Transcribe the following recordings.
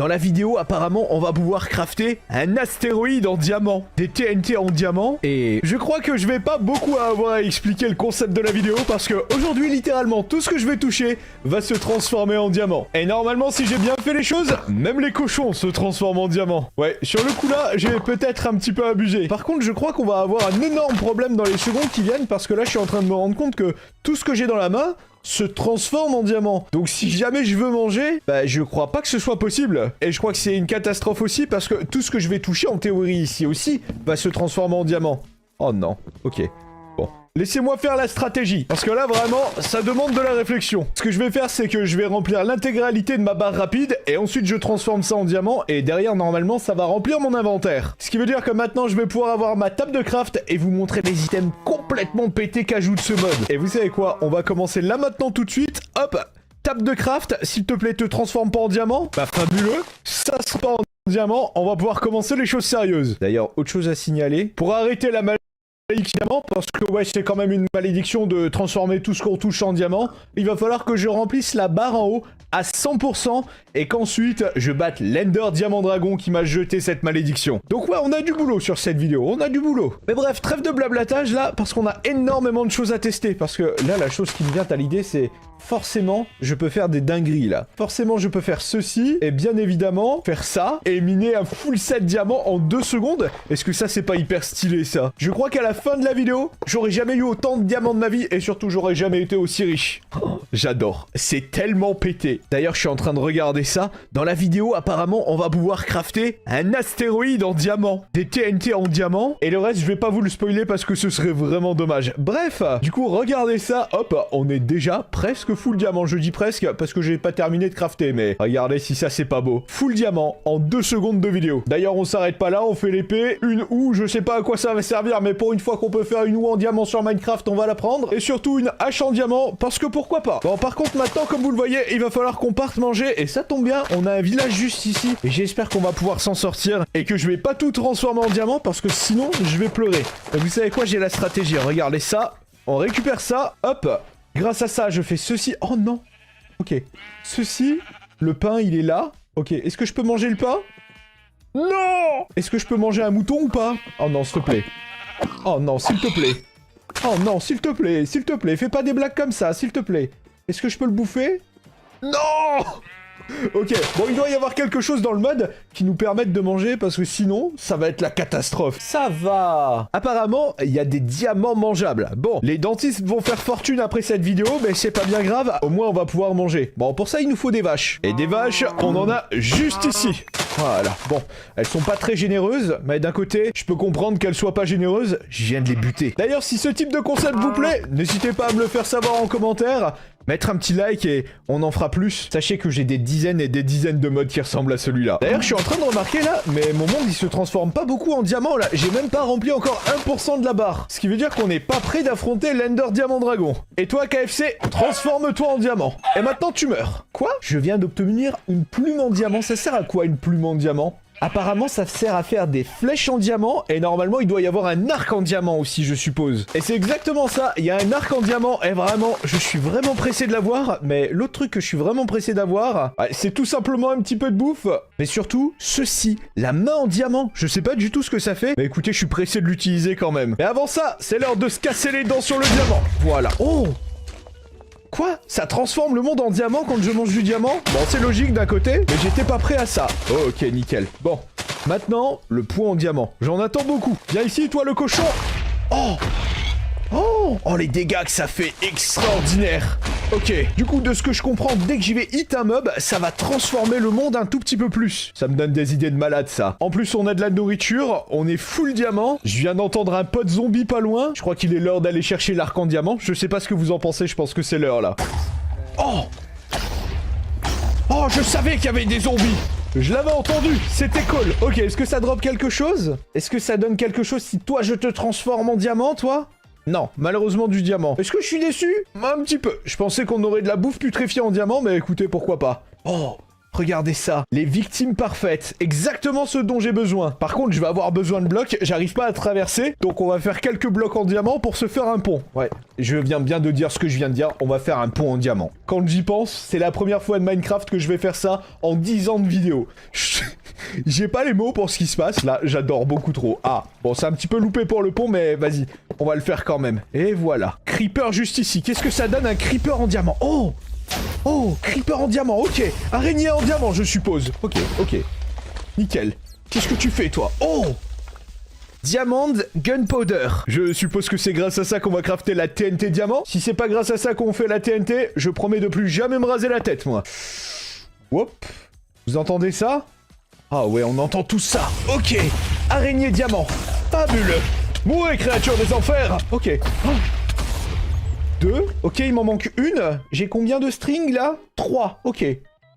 Dans la vidéo, apparemment, on va pouvoir crafter un astéroïde en diamant, des TNT en diamant, et je crois que je vais pas beaucoup avoir à expliquer le concept de la vidéo, parce que aujourd'hui, littéralement, tout ce que je vais toucher va se transformer en diamant. Et normalement, si j'ai bien fait les choses, même les cochons se transforment en diamant. Ouais, sur le coup là, j'ai peut-être un petit peu abusé. Par contre, je crois qu'on va avoir un énorme problème dans les secondes qui viennent, parce que là, je suis en train de me rendre compte que tout ce que j'ai dans la main se transforme en diamant. Donc si jamais je veux manger, bah je crois pas que ce soit possible. Et je crois que c'est une catastrophe aussi parce que tout ce que je vais toucher en théorie ici aussi va se transformer en diamant. Oh non, ok. Bon. Laissez-moi faire la stratégie, parce que là, vraiment, ça demande de la réflexion. Ce que je vais faire, c'est que je vais remplir l'intégralité de ma barre rapide, et ensuite je transforme ça en diamant, et derrière, normalement, ça va remplir mon inventaire. Ce qui veut dire que maintenant, je vais pouvoir avoir ma table de craft, et vous montrer des items complètement pétés qu'ajoute ce mode. Et vous savez quoi? On va commencer là maintenant tout de suite. Hop, table de craft, s'il te plaît, te transforme pas en diamant. Bah, fabuleux. Ça se pas en diamant, on va pouvoir commencer les choses sérieuses. D'ailleurs, autre chose à signaler, pour arrêter la malédiction, parce que ouais, c'est quand même une malédiction de transformer tout ce qu'on touche en diamant, il va falloir que je remplisse la barre en haut à 100% et qu'ensuite je batte l'Ender Diamant Dragon qui m'a jeté cette malédiction. Donc ouais, on a du boulot sur cette vidéo, on a du boulot. Mais bref, trêve de blablatage là, parce qu'on a énormément de choses à tester, parce que là, la chose qui me vient à l'idée, c'est forcément, je peux faire des dingueries là. Forcément, je peux faire ceci, et bien évidemment, faire ça, et miner un full set diamant en 2 secondes. Est-ce que ça, c'est pas hyper stylé, ça? Je crois qu'à la fin de la vidéo, j'aurais jamais eu autant de diamants de ma vie, et surtout, j'aurais jamais été aussi riche. Oh, j'adore. C'est tellement pété. D'ailleurs, je suis en train de regarder ça. Dans la vidéo, apparemment, on va pouvoir crafter un astéroïde en diamant, des TNT en diamant, et le reste, je vais pas vous le spoiler parce que ce serait vraiment dommage. Bref, du coup, regardez ça. Hop, on est déjà presque full diamant. Je dis presque parce que j'ai pas terminé de crafter, mais regardez si ça c'est pas beau. Full diamant en 2 secondes de vidéo. D'ailleurs, on s'arrête pas là, on fait l'épée, une houe, je sais pas à quoi ça va servir, mais pour une fois qu'on peut faire une houe en diamant sur Minecraft, on va la prendre. Et surtout une hache en diamant, parce que pourquoi pas. Bon, par contre, maintenant, comme vous le voyez, il va falloir qu'on parte manger, et ça tombe bien, on a un village juste ici, et j'espère qu'on va pouvoir s'en sortir, et que je vais pas tout transformer en diamant, parce que sinon, je vais pleurer. Et vous savez quoi, j'ai la stratégie, regardez ça, on récupère ça, hop. Grâce à ça, je fais ceci. Oh non. Ok. Ceci. Le pain, il est là. Ok. Est-ce que je peux manger le pain? Non. Est-ce que je peux manger un mouton ou pas? Oh non, s'il te plaît. Oh non, s'il te plaît. Oh non, s'il te plaît. S'il te plaît. Fais pas des blagues comme ça, s'il te plaît. Est-ce que je peux le bouffer? Non. Ok, bon, il doit y avoir quelque chose dans le mode qui nous permette de manger parce que sinon, ça va être la catastrophe. Ça va. Apparemment, il y a des diamants mangeables. Bon, les dentistes vont faire fortune après cette vidéo, mais c'est pas bien grave, au moins on va pouvoir manger. Bon, pour ça, il nous faut des vaches. Et des vaches, on en a juste ici. Voilà, bon, elles sont pas très généreuses, mais d'un côté, je peux comprendre qu'elles soient pas généreuses, je viens de les buter. D'ailleurs, si ce type de concept vous plaît, n'hésitez pas à me le faire savoir en commentaire, mettre un petit like et on en fera plus. Sachez que j'ai des dizaines et des dizaines de modes qui ressemblent à celui-là. D'ailleurs, je suis en train de remarquer là, mais mon monde il se transforme pas beaucoup en diamant là, j'ai même pas rempli encore 1% de la barre. Ce qui veut dire qu'on n'est pas prêt d'affronter l'Ender Diamant Dragon. Et toi KFC, transforme-toi en diamant. Et maintenant tu meurs. Quoi? Je viens d'obtenir une plume en diamant, ça sert à quoi une plume en diamant? Apparemment, ça sert à faire des flèches en diamant, et normalement, il doit y avoir un arc en diamant aussi, je suppose. Et c'est exactement ça, il y a un arc en diamant, et vraiment, je suis vraiment pressé de l'avoir, mais l'autre truc que je suis vraiment pressé d'avoir, c'est tout simplement un petit peu de bouffe, mais surtout, ceci, la main en diamant. Je sais pas du tout ce que ça fait, mais écoutez, je suis pressé de l'utiliser quand même. Mais avant ça, c'est l'heure de se casser les dents sur le diamant. Voilà. Oh! Quoi? Ça transforme le monde en diamant quand je mange du diamant? Bon, c'est logique d'un côté, mais j'étais pas prêt à ça. Oh, ok, nickel. Bon, maintenant, le point en diamant. J'en attends beaucoup. Viens ici, toi, le cochon. Oh! Oh! Oh, les dégâts que ça fait, extraordinaire. Ok, du coup, de ce que je comprends, dès que j'y vais hit un mob, ça va transformer le monde un tout petit peu plus. Ça me donne des idées de malade, ça. En plus, on a de la nourriture, on est full diamant. Je viens d'entendre un pote zombie pas loin. Je crois qu'il est l'heure d'aller chercher l'arc en diamant. Je sais pas ce que vous en pensez, je pense que c'est l'heure, là. Oh! Oh, je savais qu'il y avait des zombies! Je l'avais entendu, c'était cool. Ok, est-ce que ça drop quelque chose? Est-ce que ça donne quelque chose si toi, je te transforme en diamant, toi? Non, malheureusement du diamant. Est-ce que je suis déçu? Un petit peu. Je pensais qu'on aurait de la bouffe putréfiée en diamant, mais écoutez, pourquoi pas. Oh, regardez ça. Les victimes parfaites. Exactement ce dont j'ai besoin. Par contre, je vais avoir besoin de blocs. J'arrive pas à traverser. Donc, on va faire quelques blocs en diamant pour se faire un pont. Ouais, je viens bien de dire ce que je viens de dire. On va faire un pont en diamant. Quand j'y pense, c'est la première fois de Minecraft que je vais faire ça en 10 ans de vidéo. J'ai pas les mots pour ce qui se passe. Là, j'adore beaucoup trop. Ah, bon, c'est un petit peu loupé pour le pont, mais vas-y. On va le faire quand même. Et voilà. Creeper juste ici. Qu'est-ce que ça donne un creeper en diamant? Oh! Oh, creeper en diamant, ok. Araignée en diamant, je suppose. Ok, ok. Nickel. Qu'est-ce que tu fais, toi? Oh! Diamond Gunpowder. Je suppose que c'est grâce à ça qu'on va crafter la TNT diamant. Si c'est pas grâce à ça qu'on fait la TNT, je promets de plus jamais me raser la tête, moi. Hop. Vous entendez ça? Ah ouais, on entend tout ça. Ok. Araignée diamant. Fabuleux. Mourez, créatures des enfers. Ok. Oh. 2. Ok, il m'en manque une. J'ai combien de strings, là? 3. Ok.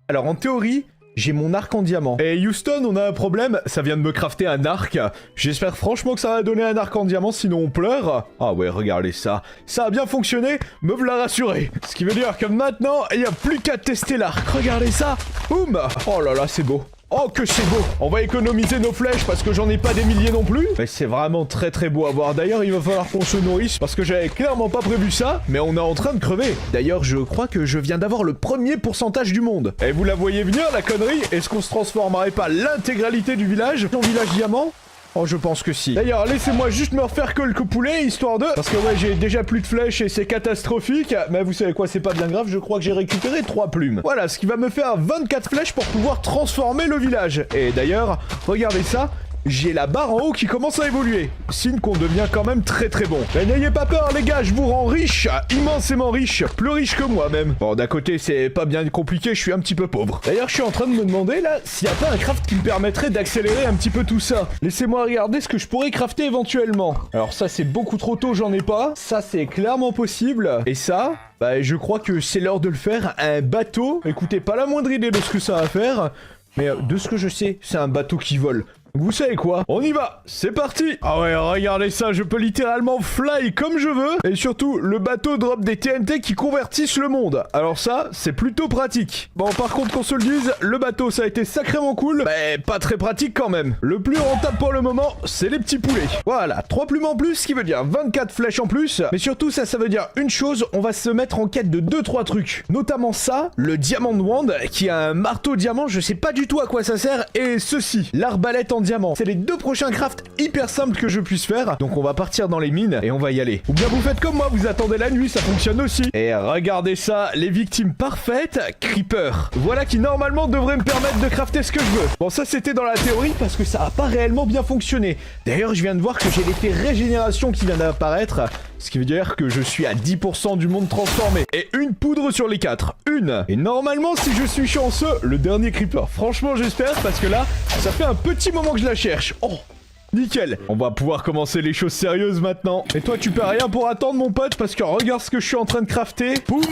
Alors, en théorie, j'ai mon arc en diamant. Et Houston, on a un problème. Ça vient de me crafter un arc. J'espère franchement que ça va donner un arc en diamant, sinon on pleure. Ah ouais, regardez ça. Ça a bien fonctionné, me voilà rassuré. Ce qui veut dire que maintenant, il n'y a plus qu'à tester l'arc. Regardez ça. Boum. Oh là là, c'est beau. Oh que c'est beau. On va économiser nos flèches parce que j'en ai pas des milliers non plus. Mais c'est vraiment très très beau à voir. D'ailleurs, il va falloir qu'on se nourrisse parce que j'avais clairement pas prévu ça. Mais on est en train de crever. D'ailleurs, je crois que je viens d'avoir le premier pourcentage du monde. Et vous la voyez venir, la connerie? Est-ce qu'on se transformerait pas l'intégralité du village en village diamant? Oh, je pense que si. D'ailleurs, laissez-moi juste me refaire quelques poulets, histoire de... Parce que ouais, j'ai déjà plus de flèches et c'est catastrophique. Mais vous savez quoi, c'est pas bien grave, je crois que j'ai récupéré 3 plumes. Voilà, ce qui va me faire 24 flèches pour pouvoir transformer le village. Et d'ailleurs, regardez ça. J'ai la barre en haut qui commence à évoluer. Signe qu'on devient quand même très très bon. Mais n'ayez pas peur les gars, je vous rends riche, immensément riche, plus riche que moi même. Bon, d'un côté c'est pas bien compliqué, je suis un petit peu pauvre. D'ailleurs je suis en train de me demander là s'il n'y a pas un craft qui me permettrait d'accélérer un petit peu tout ça. Laissez-moi regarder ce que je pourrais crafter éventuellement. Alors ça c'est beaucoup trop tôt, j'en ai pas. Ça c'est clairement possible. Et ça... bah je crois que c'est l'heure de le faire. Un bateau, écoutez, pas la moindre idée de ce que ça va faire. Mais de ce que je sais, c'est un bateau qui vole. Vous savez quoi? On y va. C'est parti. Ah ouais, regardez ça. Je peux littéralement fly comme je veux. Et surtout, le bateau drop des TNT qui convertissent le monde. Alors ça, c'est plutôt pratique. Bon, par contre, qu'on se le dise, le bateau, ça a été sacrément cool. Mais pas très pratique quand même. Le plus rentable pour le moment, c'est les petits poulets. Voilà, 3 plumes en plus, ce qui veut dire 24 flèches en plus. Mais surtout, ça veut dire une chose. On va se mettre en quête de 2-3 trucs. Notamment ça, le Diamond Wand, qui a un marteau diamant. Je sais pas du tout à quoi ça sert. Et ceci, l'arbalète en diamant. C'est les 2 prochains crafts hyper simples que je puisse faire. Donc on va partir dans les mines et on va y aller. Ou bien vous faites comme moi, vous attendez la nuit, ça fonctionne aussi. Et regardez ça, les victimes parfaites, Creeper. Voilà qui normalement devrait me permettre de crafter ce que je veux. Bon, ça c'était dans la théorie parce que ça a pas réellement bien fonctionné. D'ailleurs, je viens de voir que j'ai l'effet régénération qui vient d'apparaître. Ce qui veut dire que je suis à 10% du monde transformé. Et une poudre sur les 4. Une. Et normalement, si je suis chanceux, le dernier creeper. Franchement, j'espère, parce que là, ça fait un petit moment que je la cherche. Oh, nickel. On va pouvoir commencer les choses sérieuses maintenant. Et toi, tu peux rien pour attendre, mon pote, parce que regarde ce que je suis en train de crafter. Boum,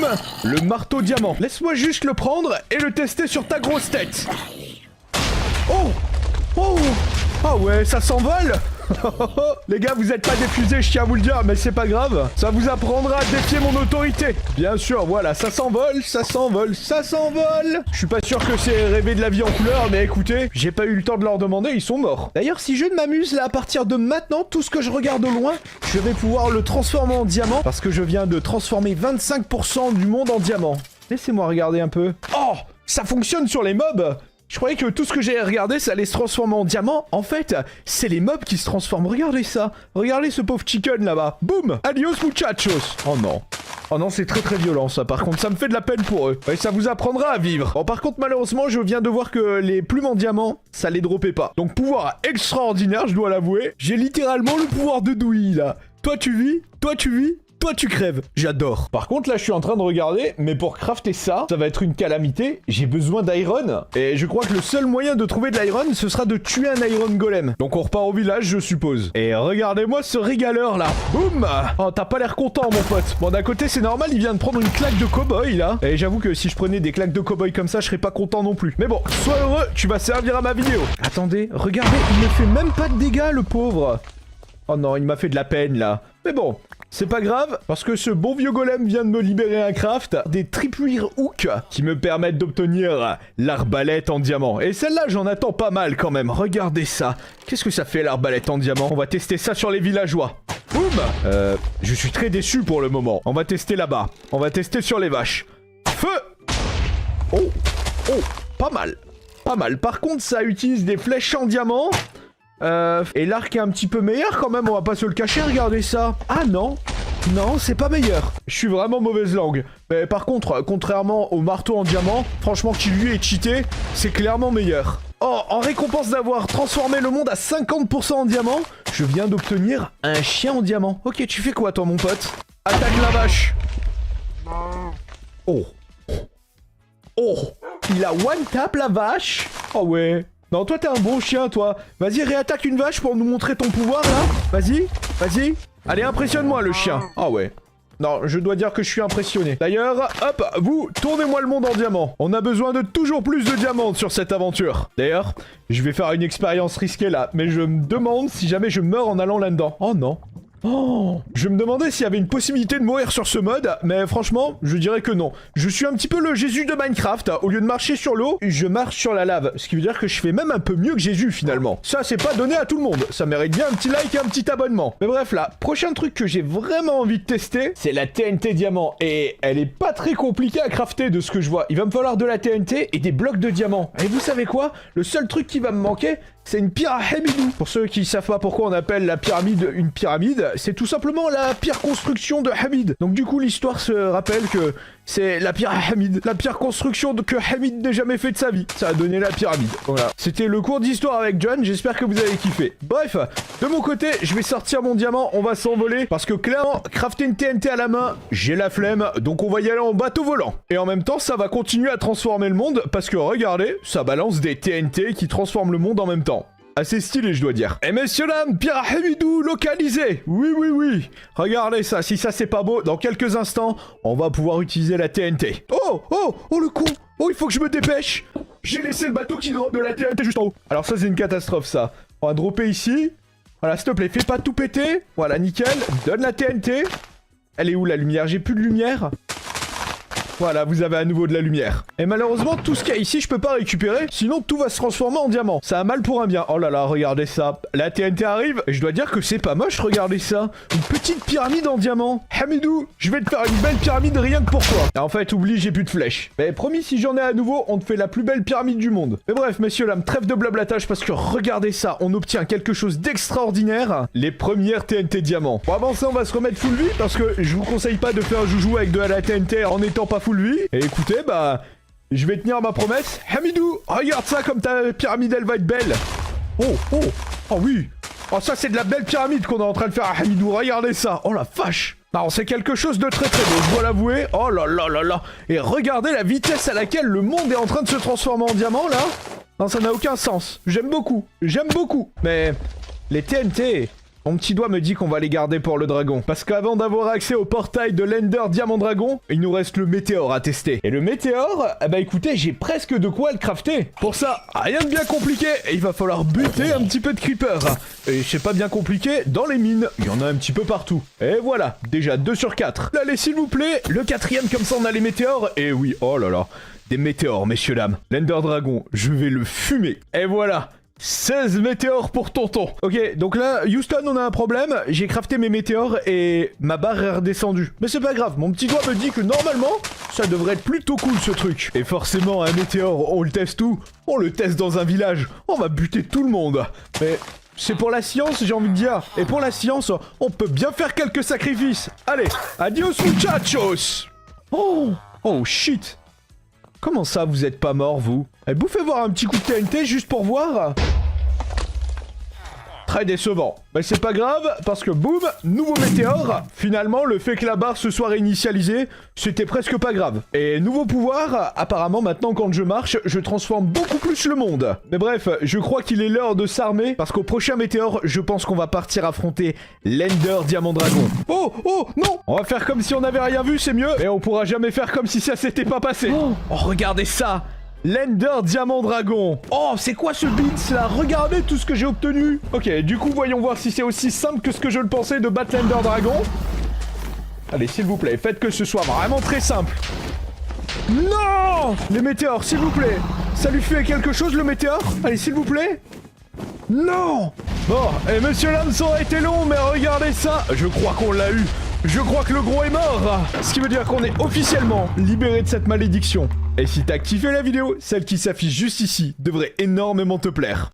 le marteau diamant. Laisse-moi juste le prendre et le tester sur ta grosse tête. Oh, oh, ah ouais, ça s'envole. Les gars, vous êtes pas défusés, je tiens à vous le dire, mais c'est pas grave. Ça vous apprendra à défier mon autorité. Bien sûr, voilà, ça s'envole, ça s'envole, ça s'envole. Je suis pas sûr que c'est rêver de la vie en couleur, mais écoutez, j'ai pas eu le temps de leur demander, ils sont morts. D'ailleurs, si je ne m'amuse, là, à partir de maintenant, tout ce que je regarde au loin, je vais pouvoir le transformer en diamant, parce que je viens de transformer 25% du monde en diamant. Laissez-moi regarder un peu. Oh, ça fonctionne sur les mobs. Je croyais que tout ce que j'ai regardé, ça allait se transformer en diamant. En fait, c'est les mobs qui se transforment. Regardez ça. Regardez ce pauvre chicken là-bas. Boum. Adios muchachos. Oh non. Oh non, c'est très très violent ça. Par contre, ça me fait de la peine pour eux. Et ça vous apprendra à vivre. Bon, par contre, malheureusement, je viens de voir que les plumes en diamant, ça les droppait pas. Donc, pouvoir extraordinaire, je dois l'avouer. J'ai littéralement le pouvoir de Douy là. Toi, tu vis. Toi, tu vis. Toi tu crèves, j'adore. Par contre là je suis en train de regarder, mais pour crafter ça, ça va être une calamité. J'ai besoin d'iron. Et je crois que le seul moyen de trouver de l'iron, ce sera de tuer un iron golem. Donc on repart au village je suppose. Et regardez-moi ce régaleur là. Boum. Oh t'as pas l'air content mon pote. Bon d'un côté c'est normal, il vient de prendre une claque de cow-boy là. Et j'avoue que si je prenais des claques de cow-boy comme ça, je serais pas content non plus. Mais bon, sois heureux, tu vas servir à ma vidéo. Attendez, regardez, il ne fait même pas de dégâts le pauvre. Oh non, il m'a fait de la peine là. Mais bon, c'est pas grave, parce que ce bon vieux golem vient de me libérer un craft, des tripwire hooks, qui me permettent d'obtenir l'arbalète en diamant. Et celle-là, j'en attends pas mal quand même. Regardez ça. Qu'est-ce que ça fait l'arbalète en diamant? On va tester ça sur les villageois. Boum! Je suis très déçu pour le moment. On va tester là-bas. On va tester sur les vaches. Feu! Oh! Oh! Pas mal. Pas mal. Par contre, ça utilise des flèches en diamant. Et l'arc est un petit peu meilleur quand même, on va pas se le cacher, regardez ça. Ah non, non, c'est pas meilleur. Je suis vraiment mauvaise langue. Mais par contre, contrairement au marteau en diamant, franchement qui lui est cheaté, c'est clairement meilleur. Oh, en récompense d'avoir transformé le monde à 50% en diamant, je viens d'obtenir un chien en diamant. Ok, tu fais quoi toi mon pote? Attaque la vache. Oh. Oh. Il a one tap la vache. Oh ouais. Non, toi, t'es un bon chien, toi. Vas-y, réattaque une vache pour nous montrer ton pouvoir, là. Vas-y, vas-y. Allez, impressionne-moi, le chien. Ah ouais. Non, je dois dire que je suis impressionné. D'ailleurs, hop, vous, tournez-moi le monde en diamant. On a besoin de toujours plus de diamants sur cette aventure. D'ailleurs, je vais faire une expérience risquée, là. Mais je me demande si jamais je meurs en allant là-dedans. Oh non. Oh, je me demandais s'il y avait une possibilité de mourir sur ce mode, mais franchement, je dirais que non. Je suis un petit peu le Jésus de Minecraft. Au lieu de marcher sur l'eau, je marche sur la lave. Ce qui veut dire que je fais même un peu mieux que Jésus, finalement. Ça, c'est pas donné à tout le monde. Ça mérite bien un petit like et un petit abonnement. Mais bref, là, prochain truc que j'ai vraiment envie de tester, c'est la TNT diamant. Et elle est pas très compliquée à crafter de ce que je vois. Il va me falloir de la TNT et des blocs de diamant. Et vous savez quoi? Le seul truc qui va me manquer, c'est une pierre à Hamidou. Pour ceux qui savent pas pourquoi on appelle la pyramide une pyramide, c'est tout simplement la pire construction de Hamid. Donc du coup, l'histoire se rappelle que c'est la pierre à Hamid. La pire construction que Hamid n'ait jamais fait de sa vie. Ça a donné la pyramide. Voilà. C'était le cours d'histoire avec John. J'espère que vous avez kiffé. Bref, de mon côté, je vais sortir mon diamant. On va s'envoler. Parce que clairement, crafter une TNT à la main, j'ai la flemme. Donc on va y aller en bateau volant. Et en même temps, ça va continuer à transformer le monde. Parce que regardez, ça balance des TNT qui transforment le monde en même temps. Assez stylé, je dois dire. Et messieurs, dames, Pierre Hamidou localisé. Oui, oui, oui. Regardez ça. Si ça, c'est pas beau, dans quelques instants, on va pouvoir utiliser la TNT. Oh, oh, oh, le con. Oh, il faut que je me dépêche. J'ai laissé le bateau qui drop de la TNT juste en haut. Alors ça, c'est une catastrophe, ça. On va dropper ici. Voilà, s'il te plaît, fais pas tout péter. Voilà, nickel. Donne la TNT. Elle est où, la lumière? J'ai plus de lumière. Voilà, vous avez à nouveau de la lumière. Et malheureusement, tout ce qu'il y a ici, je peux pas récupérer. Sinon, tout va se transformer en diamant. Ça a mal pour un bien. Oh là là, regardez ça. La TNT arrive. Et je dois dire que c'est pas moche, regardez ça. Une petite pyramide en diamant. Hamidou, je vais te faire une belle pyramide rien que pour toi. Et en fait, oublie, j'ai plus de flèches. Mais promis, si j'en ai à nouveau, on te fait la plus belle pyramide du monde. Mais bref, messieurs, dames, trêve de blablatage parce que regardez ça. On obtient quelque chose d'extraordinaire. Les premières TNT diamants. Pour avancer, on va se remettre full vie parce que je vous conseille pas de faire joujou avec de la TNT en étant pas full vie. Et écoutez, bah, je vais tenir ma promesse. Hamidou, regarde ça comme ta pyramide, elle va être belle. Oh, oh, oh oui. Oh, ça, c'est de la belle pyramide qu'on est en train de faire à Hamidou. Regardez ça. Oh la vache. Non, c'est quelque chose de très très beau, je dois l'avouer. Oh là là là là. Et regardez la vitesse à laquelle le monde est en train de se transformer en diamant, là. Non, ça n'a aucun sens. J'aime beaucoup. J'aime beaucoup. Mais les TNT... Mon petit doigt me dit qu'on va les garder pour le dragon. Parce qu'avant d'avoir accès au portail de l'Ender Diamant Dragon, il nous reste le météore à tester. Et le météore, eh bah écoutez, j'ai presque de quoi le crafter. Pour ça, rien de bien compliqué. Et il va falloir buter un petit peu de creeper. Et c'est pas bien compliqué, dans les mines, il y en a un petit peu partout. Et voilà, déjà 2 sur 4. Allez, s'il vous plaît, le 4e, comme ça on a les météores. Et oui, oh là là, des météores, messieurs, dames. L'Ender Dragon, je vais le fumer. Et voilà. 16 météores pour tonton. Ok, donc là, Houston, on a un problème. J'ai crafté mes météores et ma barre est redescendue. Mais c'est pas grave, mon petit doigt me dit que normalement, ça devrait être plutôt cool ce truc. Et forcément, un météore, on le teste où? On le teste dans un village. On va buter tout le monde. Mais... c'est pour la science, j'ai envie de dire. Et pour la science, on peut bien faire quelques sacrifices. Allez, adios muchachos. Oh, oh shit. Comment ça, vous êtes pas mort, vous? Eh, bouffez voir un petit coup de TNT juste pour voir. Très décevant. Mais c'est pas grave, parce que boum, nouveau météore. Finalement, le fait que la barre se soit réinitialisée, c'était presque pas grave. Et nouveau pouvoir, apparemment maintenant quand je marche, je transforme beaucoup plus le monde. Mais bref, je crois qu'il est l'heure de s'armer, parce qu'au prochain météore, je pense qu'on va partir affronter l'Ender Diamant Dragon. Oh, oh, non! On va faire comme si on n'avait rien vu, c'est mieux. Mais on pourra jamais faire comme si ça s'était pas passé. Oh, regardez ça! l'Ender Diamant Dragon. Oh, c'est quoi ce beats là? Regardez tout ce que j'ai obtenu. Ok, du coup, voyons voir si c'est aussi simple que ce que je le pensais de battre l'Ender Dragon. Allez, s'il vous plaît, faites que ce soit vraiment très simple. Non! Les météores, s'il vous plaît. Ça lui fait quelque chose, le météore? Allez, s'il vous plaît. Non! Bon, et monsieur l'âme, ça aurait été long, mais regardez ça. Je crois qu'on l'a eu. Je crois que le gros est mort. Ce qui veut dire qu'on est officiellement libéré de cette malédiction. Et si t'as kiffé la vidéo, celle qui s'affiche juste ici devrait énormément te plaire.